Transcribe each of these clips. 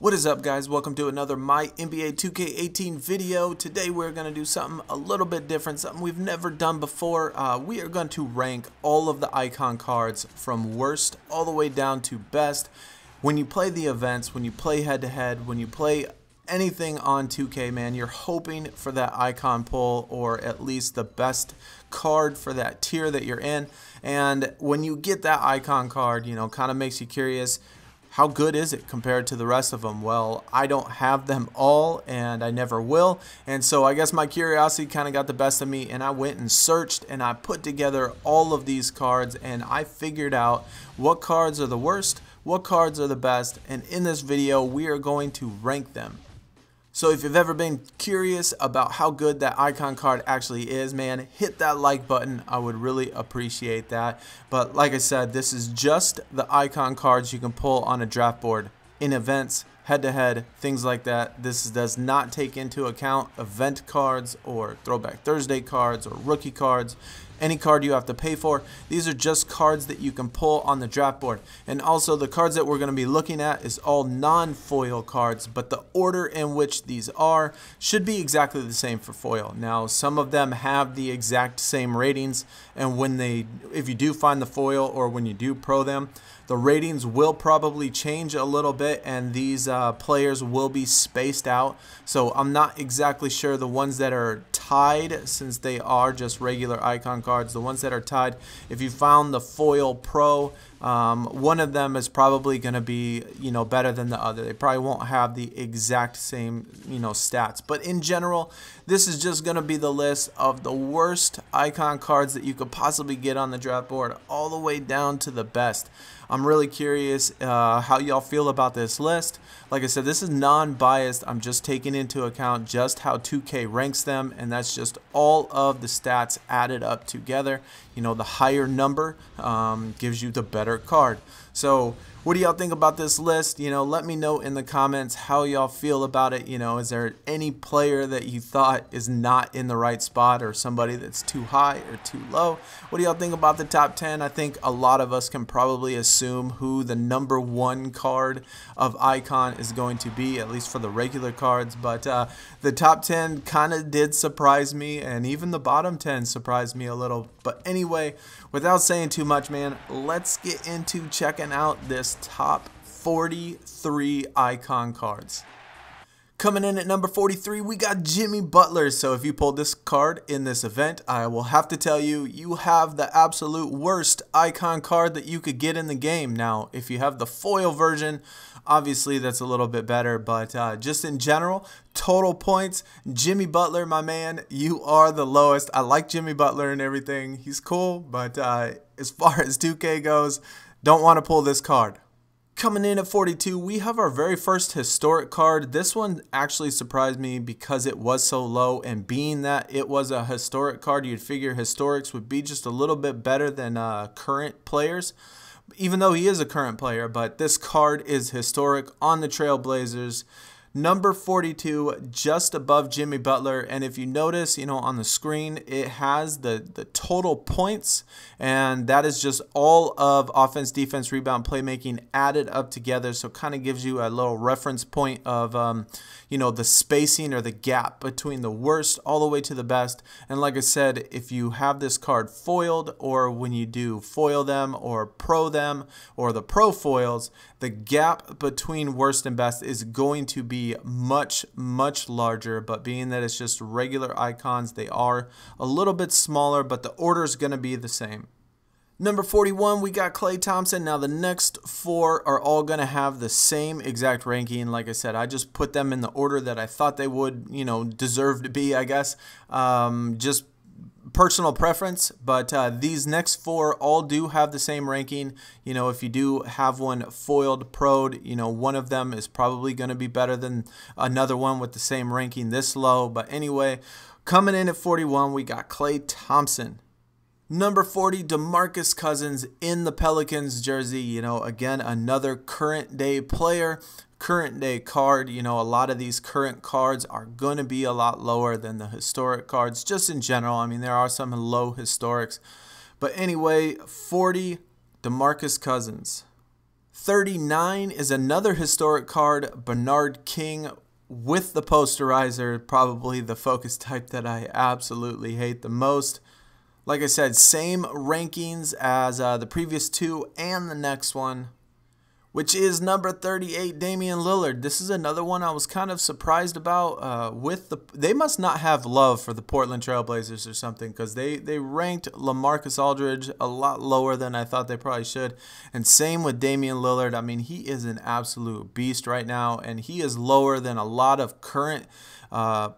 What is up, guys? Welcome to another MyNBA2k18 video. Today we're going to do something a little bit different, something we've never done before. We are going to rank all of the icon cards from worst all the way down to best. When you play the events, when you play head-to-head, when you play anything on 2K, man, you're hoping for that icon pull or at least the best card for that tier that you're in. And when you get that icon card, you know, kind of makes you curious. How good is it compared to the rest of them? Well, I don't have them all, and I never will. And so I guess my curiosity kind of got the best of me, and I went and searched, and I put together all of these cards, and I figured out what cards are the worst, what cards are the best, and in this video, we are going to rank them. So if you've ever been curious about how good that icon card actually is, man, hit that like button. I would really appreciate that. But like I said, this is just the icon cards you can pull on a draft board in events, head-to-head, things like that. This does not take into account event cards or Throwback Thursday cards or rookie cards. Any card you have to pay for. These are just cards that you can pull on the draft board. And also the cards that we're going to be looking at is all non-foil cards, but the order in which these are should be exactly the same for foil. Now, some of them have the exact same ratings, and if you do find the foil or when you do pro them, the ratings will probably change a little bit, and these players will be spaced out. So I'm not exactly sure the ones that are tied, since they are just regular icon cards, the ones that are tied, if you found the foil pro, one of them is probably going to be, you know, better than the other. They probably won't have the exact same, you know, stats. But in general, this is just going to be the list of the worst icon cards that you could possibly get on the draft board, all the way down to the best. I'm really curious how y'all feel about this list. Like I said, this is non-biased. I'm just taking into account just how 2K ranks them, and that's just all of the stats added up together. You know, the higher number gives you the better card. So what do y'all think about this list? You know, let me know in the comments how y'all feel about it. You know, is there any player that you thought is not in the right spot, or somebody that's too high or too low? What do y'all think about the top 10? I think a lot of us can probably assume who the #1 card of icon is going to be, at least for the regular cards. But the top 10 kind of did surprise me, and even the bottom 10 surprised me a little. But anyway, without saying too much, man, let's get into checking out this top 43 icon cards. Coming in at number 43, we got Jimmy Butler. So if you pulled this card in this event, I will have to tell you, you have the absolute worst icon card that you could get in the game. Now, if you have the foil version, obviously that's a little bit better, but just in general, total points, Jimmy Butler, my man, you are the lowest. I like Jimmy Butler and everything. He's cool, but as far as 2K goes, don't want to pull this card. Coming in at 42, we have our very first historic card. This one actually surprised me because it was so low, and being that it was a historic card, you'd figure historics would be just a little bit better than current players, even though he is a current player. But this card is historic on the Trailblazers. Number 42, just above Jimmy Butler, and if you notice, you know, on the screen, it has the total points, and that is just all of offense, defense, rebound, playmaking added up together, so kind of gives you a little reference point of, you know, the spacing or the gap between the worst all the way to the best. And like I said, if you have this card foiled, or when you do foil them or pro them, or the pro foils, the gap between worst and best is going to be much larger. But being that it's just regular icons, they are a little bit smaller, but the order is going to be the same. Number 41, we got Klay Thompson. Now the next four are all going to have the same exact ranking. Like I said, I just put them in the order that I thought they would, you know, deserve to be, I guess. Just personal preference, but these next four all do have the same ranking. You know, if you do have one foiled, pro'd, you know, one of them is probably going to be better than another one with the same ranking this low. But anyway, coming in at 41, we got Klay Thompson. Number 40, DeMarcus Cousins in the Pelicans jersey. You know, again, another current day player, current day card. You know, a lot of these current cards are going to be a lot lower than the historic cards, just in general. I mean, there are some low historics. But anyway, 40, DeMarcus Cousins. 39 is another historic card, Bernard King with the posterizer, probably the focus type that I absolutely hate the most. Like I said, same rankings as the previous two and the next one, which is number 38, Damian Lillard. This is another one I was kind of surprised about. They must not have love for the Portland Trailblazers or something, because they ranked LaMarcus Aldridge a lot lower than I thought they probably should. And same with Damian Lillard. I mean, he is an absolute beast right now, and he is lower than a lot of current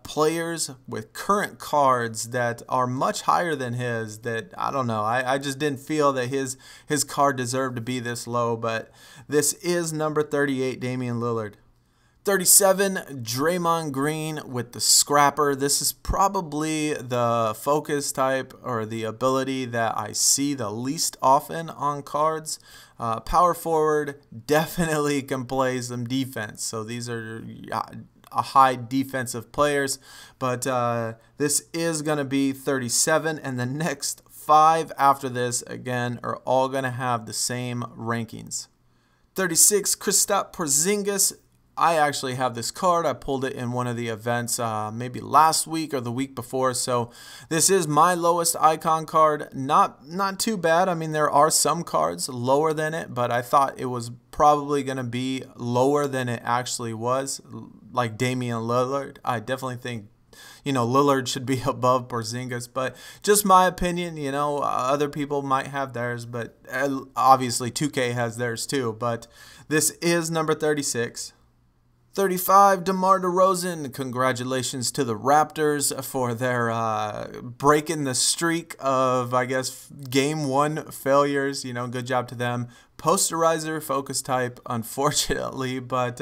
players with current cards that are much higher than his. That I don't know. I just didn't feel that his card deserved to be this low, but this is number 38, Damian Lillard. 37, Draymond Green with the scrapper. This is probably the focus type or the ability that I see the least often on cards. Power forward definitely can play some defense. So these are high defensive players. But this is going to be 37. And the next 5 after this, again, are all going to have the same rankings. 36, Kristaps Porzingis. I actually have this card. I pulled it in one of the events maybe last week or the week before. So this is my lowest icon card. Not too bad. I mean, there are some cards lower than it, but I thought it was probably going to be lower than it actually was, like Damian Lillard. I definitely think, Lillard should be above Porzingis, but just my opinion. Other people might have theirs, but obviously 2K has theirs too. But this is number 36. 35, DeMar DeRozan. Congratulations to the Raptors for their breaking the streak of, I guess, game 1 failures. Good job to them. Posterizer focus type, unfortunately, but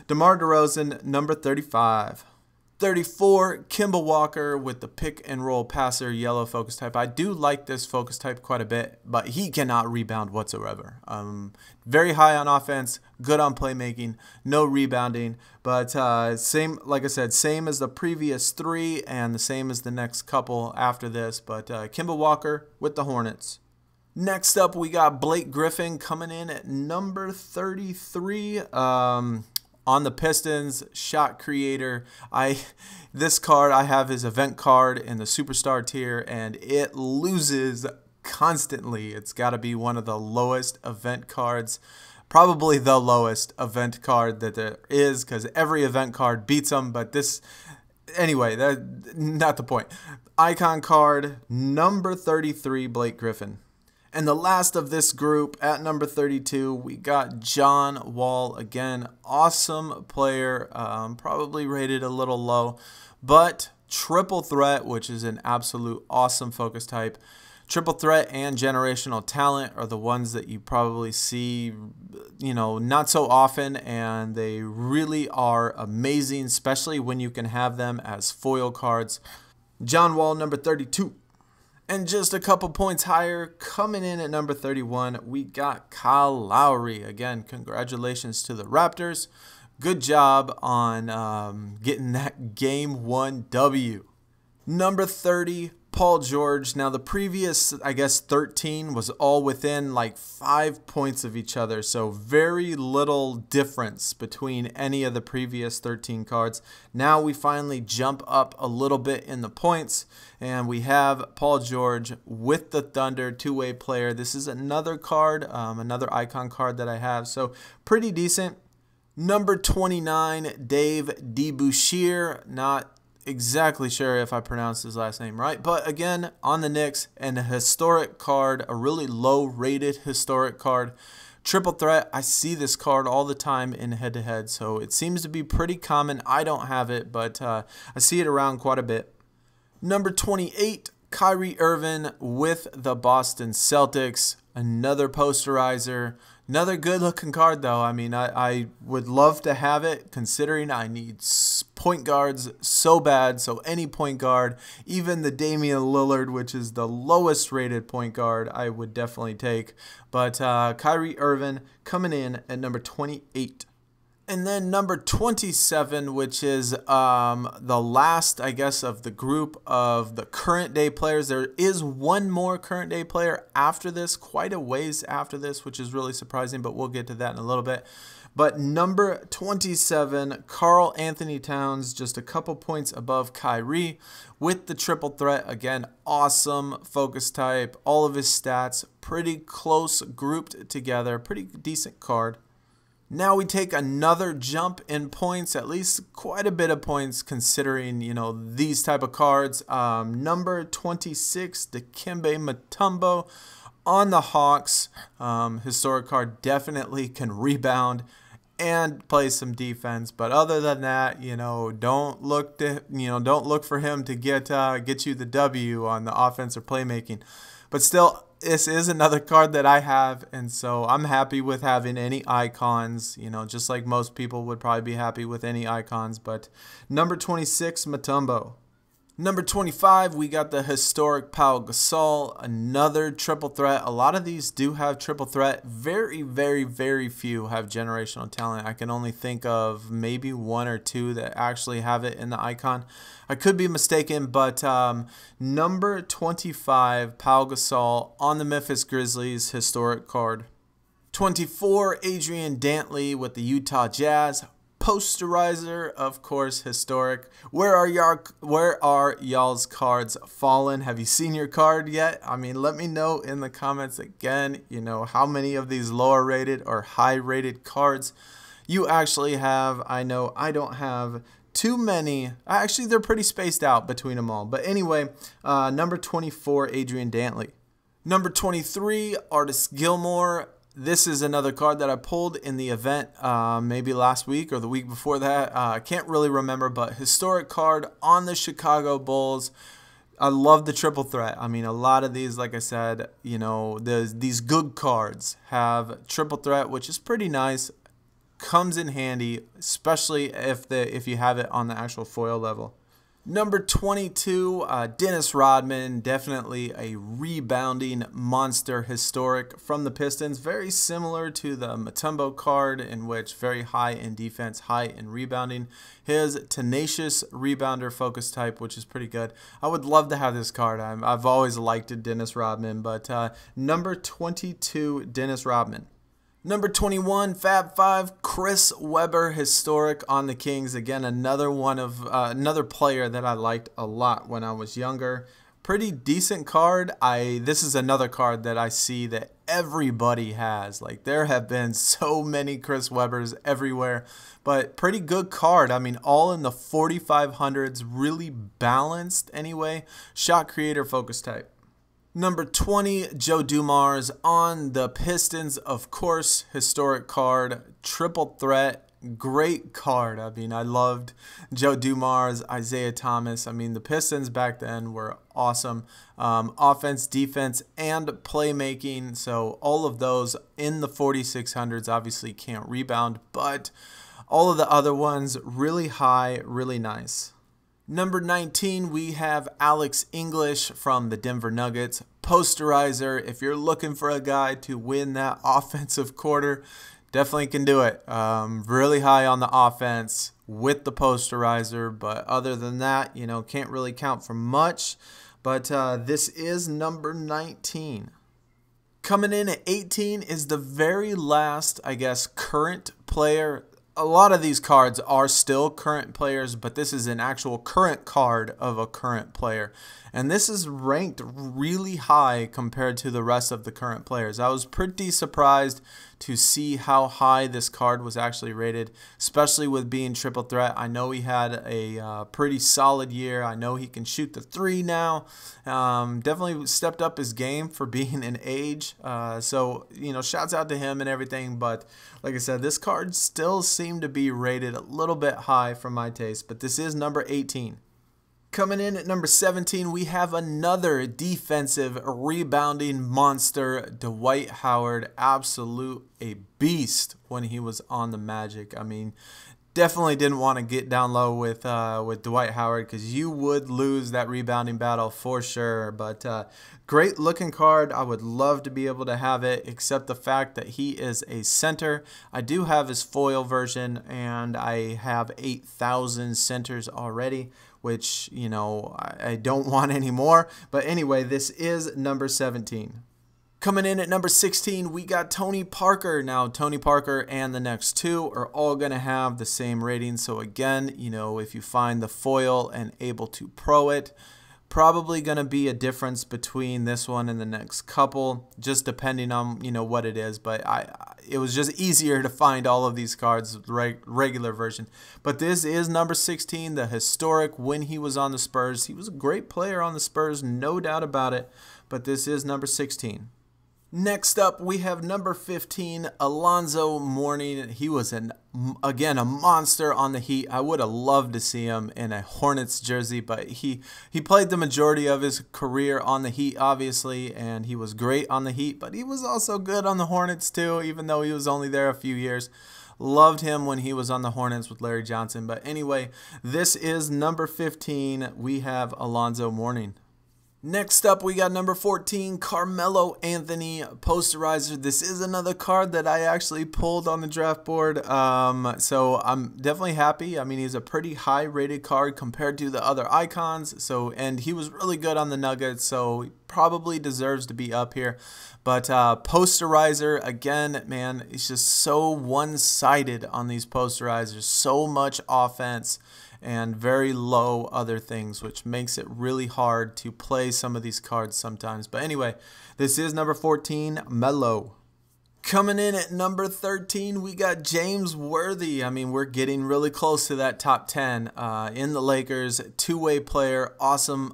DeMar DeRozan, number 35. 34, Kemba Walker with the pick and roll passer, yellow focus type. I do like this focus type quite a bit, but he cannot rebound whatsoever. Very high on offense, good on playmaking, no rebounding, but same, like I said, same as the previous 3 and the same as the next couple after this, but Kemba Walker with the Hornets. Next up, we got Blake Griffin coming in at number 33. On the Pistons, shot creator. This card, I have his event card in the superstar tier, and it loses constantly. It's got to be one of the lowest event cards, probably the lowest event card that there is, because every event card beats them. But this, anyway, that's not the point. Icon card, number 33, Blake Griffin. And the last of this group, at number 32, we got John Wall. Again, awesome player, probably rated a little low, but triple threat, which is an absolute awesome focus type. Triple threat and generational talent are the ones that you probably see, not so often, and they really are amazing, especially when you can have them as foil cards. John Wall, number 32. And just a couple points higher, coming in at number 31, we got Kyle Lowry. Again, congratulations to the Raptors. Good job on getting that Game 1 W. Number 30, Paul George. Now, the previous, 13 was all within like 5 points of each other. So very little difference between any of the previous 13 cards. Now we finally jump up a little bit in the points. And we have Paul George with the Thunder, two-way player. This is another card, another icon card that I have. So pretty decent. Number 29, Dave DeBusschere. Not exactly sure if I pronounced his last name right, but again, on the Knicks, and a historic card, a really low-rated historic card. Triple threat, I see this card all the time in head-to-head, so it seems to be pretty common. I don't have it, but I see it around quite a bit. Number 28, Kyrie Irving with the Boston Celtics. Another posterizer. Another good-looking card, though. I mean, I would love to have it, considering I need point guards so bad. So any point guard, even the Damian Lillard, which is the lowest-rated point guard, I would definitely take. But Kyrie Irving coming in at number 28. And then number 27, which is the last, I guess, of the group of the current day players. There is one more current day player after this, quite a ways after this, which is really surprising, but we'll get to that in a little bit. But number 27, Karl Anthony Towns, just a couple points above Kyrie with the triple threat. Again, awesome focus type. All of his stats pretty close grouped together. Pretty decent card. Now we take another jump in points, at least quite a bit of points considering, you know, these type of cards. Number 26, Dikembe Mutombo on the Hawks. Historic card, definitely can rebound and play some defense, but other than that, you know, don't look for him to get you the W on the offensive playmaking. But still, this is another card that I have, and so I'm happy with having any icons, you know, just like most people would probably be happy with any icons. But number 26, Mutombo. Number 25, we got the historic Pau Gasol, another triple threat. A lot of these do have triple threat. Very, very, very few have generational talent. I can only think of maybe one or two that actually have it in the icon. I could be mistaken, but number 25, Pau Gasol on the Memphis Grizzlies, historic card. 24, Adrian Dantley with the Utah Jazz. Posterizer, of course, historic. Where are y'all's cards fallen? Have you seen your card yet? I mean, let me know in the comments again, you know, how many of these lower rated or high rated cards you actually have. I know I don't have too many. Actually, they're pretty spaced out between them all. But anyway, number 24, Adrian Dantley. Number 23, Artis Gilmore. This is another card that I pulled in the event maybe last week or the week before that. I can't really remember, but historic card on the Chicago Bulls. I love the triple threat. I mean, a lot of these, like I said, you know, these good cards have triple threat, which is pretty nice. Comes in handy, especially if you have it on the actual foil level. Number 22, Dennis Rodman, definitely a rebounding monster historic from the Pistons. Very similar to the Mutombo card, in which very high in defense, high in rebounding. His tenacious rebounder focus type, which is pretty good. I would love to have this card. I've always liked Dennis Rodman, but number 22, Dennis Rodman. Number 21, Fab 5, Chris Webber, historic on the Kings. Again, another player that I liked a lot when I was younger. Pretty decent card. This is another card that I see that everybody has. Like, there have been so many Chris Webbers everywhere, but pretty good card. I mean, all in the 4500s, really balanced anyway. Shot creator focus type. Number 20, Joe Dumars on the Pistons, of course, historic card, triple threat, great card. I mean, I loved Joe Dumars, Isaiah Thomas. I mean, the Pistons back then were awesome. Offense, defense, and playmaking. So all of those in the 4600s obviously can't rebound, but all of the other ones really high, really nice. Number 19, we have Alex English from the Denver Nuggets. Posterizer, if you're looking for a guy to win that offensive quarter, definitely can do it. Really high on the offense with the posterizer, but other than that, you know, can't really count for much. But this is number 19. Coming in at 18 is the very last, I guess, current player. A lot of these cards are still current players, but this is an actual current card of a current player. And this is ranked really high compared to the rest of the current players. I was pretty surprised to see how high this card was actually rated, especially with being triple threat. I know he had a pretty solid year. I know he can shoot the three now. Definitely stepped up his game for being an age. So, you know, shouts out to him and everything. But like I said, this card still seemed to be rated a little bit high for my taste. But this is number 18. Coming in at number 17, we have another defensive rebounding monster, Dwight Howard. Absolute a beast when he was on the Magic. I mean, Definitely didn't want to get down low with Dwight Howard, because you would lose that rebounding battle for sure. But great looking card. I would love to be able to have it, except the fact that he is a center. I do have his foil version, and I have 8,000 centers already, which, you know, I don't want any more. But anyway, this is number 17. Coming in at number 16, we got Tony Parker. Now, Tony Parker and the next two are all going to have the same rating. So again, you know, if you find the foil and able to pro it, probably going to be a difference between this one and the next couple, just depending on, you know, what it is. But it was just easier to find all of these cards with the regular version. But this is number 16, the historic when he was on the Spurs. He was a great player on the Spurs, no doubt about it. But this is number 16. Next up, we have number 15, Alonzo Mourning. He was, again, a monster on the Heat. I would have loved to see him in a Hornets jersey, but he played the majority of his career on the Heat, obviously, and he was great on the Heat, but he was also good on the Hornets too, even though he was only there a few years. Loved him when he was on the Hornets with Larry Johnson. But anyway, this is number 15. We have Alonzo Mourning. Next up, we got number 14, Carmelo Anthony Posterizer. This is another card that I actually pulled on the draft board, so I'm definitely happy. I mean, he's a pretty high-rated card compared to the other icons, and he was really good on the Nuggets, so he probably deserves to be up here. But Posterizer, again, man, it's just so one-sided on these Posterizers. So much offense and very low other things, which makes it really hard to play some of these cards sometimes. But anyway, this is number 14, Melo. Coming in at number 13, we got James Worthy. I mean, we're getting really close to that top 10 in the Lakers. Two-way player, awesome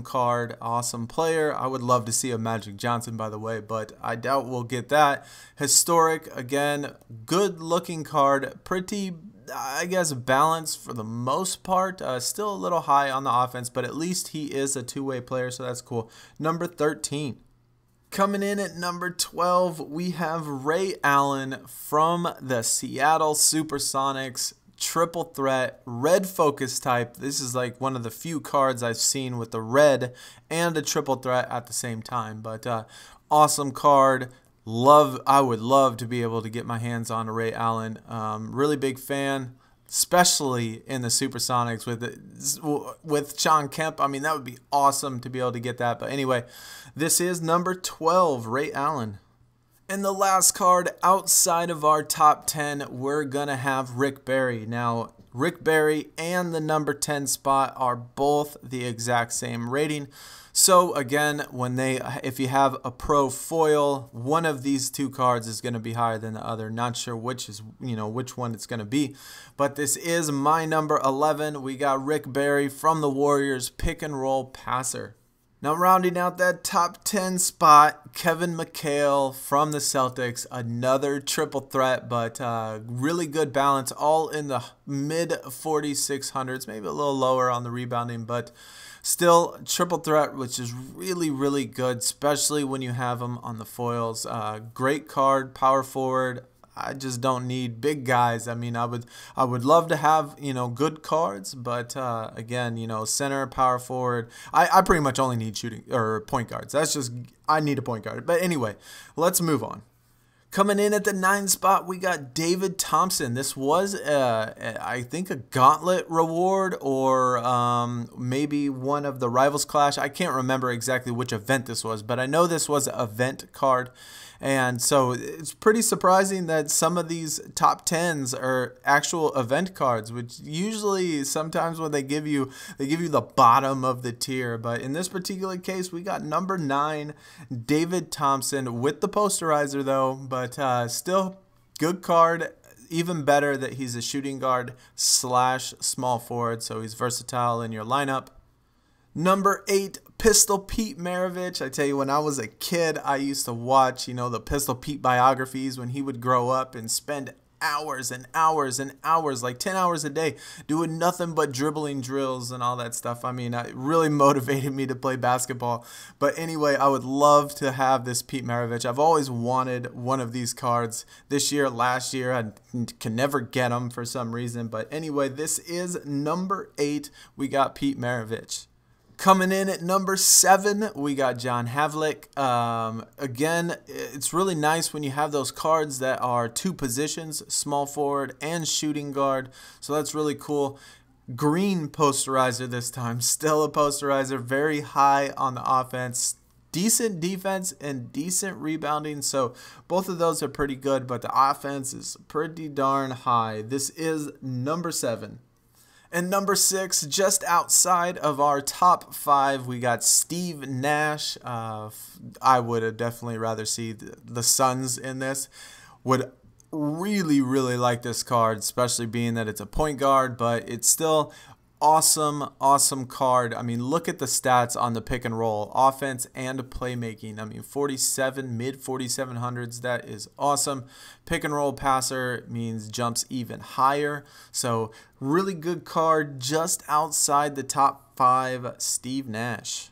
card, awesome player. I would love to see a Magic Johnson, by the way, but I doubt we'll get that. Historic, again, good-looking card, pretty, I guess, balanced for the most part. Still a little high on the offense, but at least he is a two-way player, so that's cool. Number 13. Coming in at number 12, we have Ray Allen from the Seattle Supersonics. Triple threat, red focus type. This is like one of the few cards I've seen with the red and a triple threat at the same time. But awesome card. I would love to be able to get my hands on a Ray Allen. Really big fan, especially in the Supersonics with Sean Kemp. I mean, that would be awesome to be able to get that. But anyway, this is number 12, Ray Allen. And the last card outside of our top 10, we're going to have Rick Barry. Now, Rick Barry and the number 10 spot are both the exact same rating. So again, if you have a pro foil, one of these two cards is going to be higher than the other. Not sure which one it's going to be, but this is my number 11. We got Rick Barry from the Warriors, pick and roll passer. Now rounding out that top 10 spot, Kevin McHale from the Celtics, another triple threat, but really good balance, all in the mid 4600s, maybe a little lower on the rebounding, but still triple threat, which is really, really good, especially when you have them on the foils. Great card, power forward. I just don't need big guys. I mean, I would love to have, good cards, but again, center, power forward. I pretty much only need shooting or point guards. I need a point guard. But anyway, let's move on. Coming in at the 9 spot, we got David Thompson. This was, I think, a gauntlet reward or maybe one of the Rivals Clash. I can't remember exactly which event this was, but I know this was an event card. And so it's pretty surprising that some of these top 10s are actual event cards, which usually sometimes when they give you the bottom of the tier. But in this particular case, we got number 9, David Thompson, with the posterizer though, but still good card. Even better that he's a shooting guard / small forward, so he's versatile in your lineup. Number 8, Pistol Pete Maravich. I tell you, when I was a kid, I used to watch, the Pistol Pete biographies when he would grow up and spend hours and hours and hours, like 10 hours a day, doing nothing but dribbling drills and all that stuff. I mean, it really motivated me to play basketball. But anyway, I would love to have this Pete Maravich. I've always wanted one of these cards. This year, last year, I can never get them for some reason. But anyway, this is number 8. We got Pete Maravich. Coming in at number 7, we got John Havlicek. Again, it's really nice when you have those cards that are 2 positions, small forward and shooting guard. So that's really cool. Green posterizer this time. Still a posterizer. Very high on the offense. Decent defense and decent rebounding. So both of those are pretty good, but the offense is pretty darn high. This is number 7. And number 6, just outside of our top 5, we got Steve Nash. I would have definitely rather see the Suns in this. Would really, really like this card, especially being that it's a point guard, but it's still awesome card. I mean, look at the stats on the pick and roll, offense and playmaking. I mean, 47, mid 4700s, that is awesome. Pick and roll passer means jumps even higher. So really good card, just outside the top 5, Steve Nash.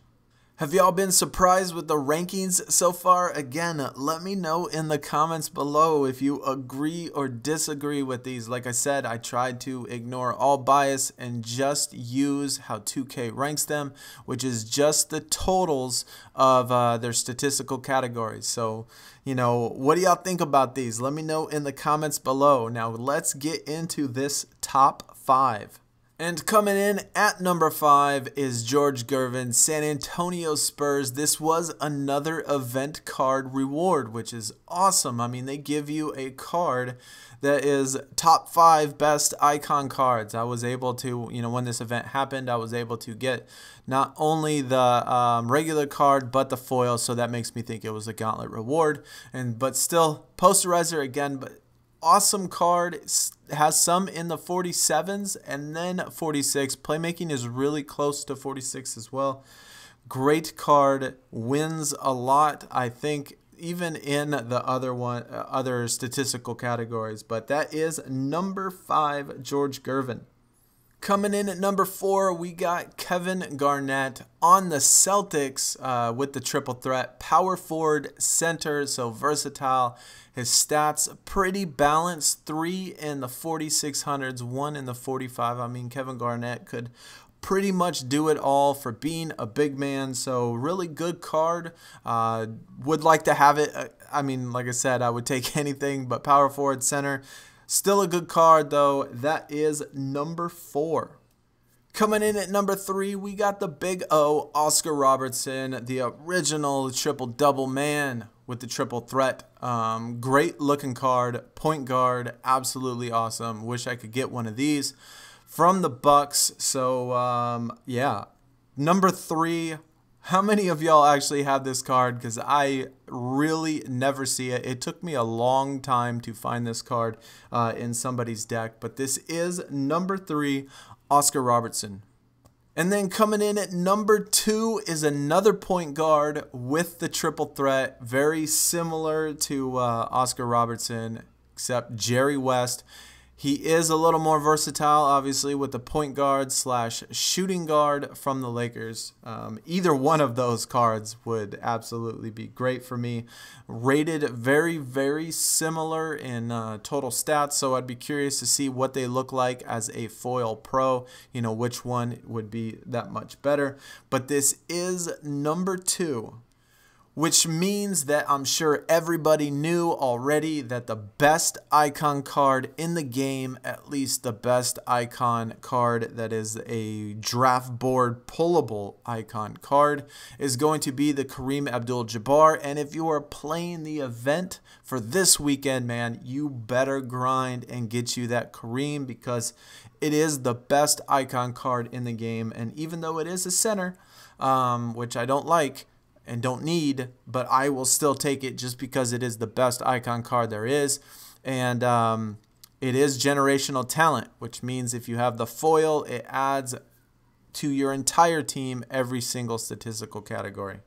Have y'all been surprised with the rankings so far? Again, let me know in the comments below if you agree or disagree with these. Like I said, I tried to ignore all bias and just use how 2K ranks them, which is just the totals of their statistical categories. So, you know, what do y'all think about these? Let me know in the comments below. Now, let's get into this top 5. And coming in at number 5 is George Gervin, San Antonio Spurs. This was another event card reward, which is awesome. I mean, they give you a card that is top 5 best icon cards. I was able to, you know, when this event happened, I was able to get not only the regular card, but the foil. So that makes me think it was a gauntlet reward. But still, posterizer again, but awesome card. It has some in the 47s and then 46. Playmaking is really close to 46 as well. Great card, wins a lot, I think, even in the other statistical categories. But that is number 5, George Gervin. Coming in at number 4, we got Kevin Garnett on the Celtics with the triple threat. Power forward, center, so versatile. His stats pretty balanced. 3 in the 4600s, 1 in the 45. I mean, Kevin Garnett could pretty much do it all for being a big man. So really good card. Would like to have it. I mean, like I said, I would take anything but power forward, center. Still a good card, though. That is number 4. Coming in at number 3, we got the Big O, Oscar Robertson, the original triple-double man with the triple threat. Great looking card, point guard, absolutely awesome. Wish I could get one of these from the Bucks. So, yeah. Number 3. How many of y'all actually have this card? Because I really never see it. It took me a long time to find this card in somebody's deck. But this is number 3, Oscar Robertson. And then coming in at number 2 is another point guard with the triple threat. Very similar to Oscar Robertson, except Jerry West. He is a little more versatile, obviously, with the point guard / shooting guard from the Lakers. Either one of those cards would absolutely be great for me. Rated very, very similar in total stats, so I'd be curious to see what they look like as a foil pro. You know, which one would be that much better. But this is number 2. Which means that I'm sure everybody knew already that the best icon card in the game, at least the best icon card that is a draft board pullable icon card, is going to be the Kareem Abdul-Jabbar. And if you are playing the event for this weekend, man, you better grind and get you that Kareem, because it is the best icon card in the game. And even though it is a center, which I don't like and don't need, but I will still take it just because it is the best icon card there is. And it is generational talent, which means if you have the foil, it adds to your entire team every single statistical category.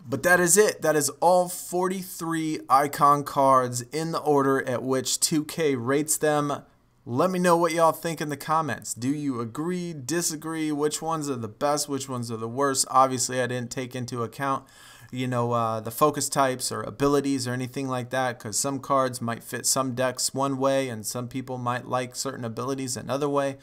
But that is it. That is all 43 icon cards in the order at which 2K rates them. Let me know what y'all think in the comments. Do you agree, disagree? Which ones are the best? Which ones are the worst? Obviously, I didn't take into account, the focus types or abilities or anything like that, because some cards might fit some decks one way and some people might like certain abilities another way.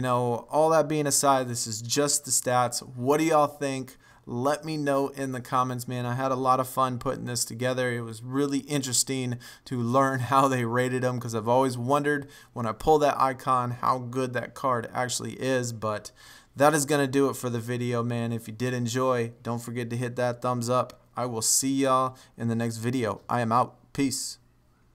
All that being aside, this is just the stats. What do y'all think? Let me know in the comments, man. I had a lot of fun putting this together. It was really interesting to learn how they rated them, because I've always wondered when I pull that icon how good that card actually is. But that is going to do it for the video, man. If you did enjoy, don't forget to hit that thumbs up. I will see y'all in the next video. I am out. Peace.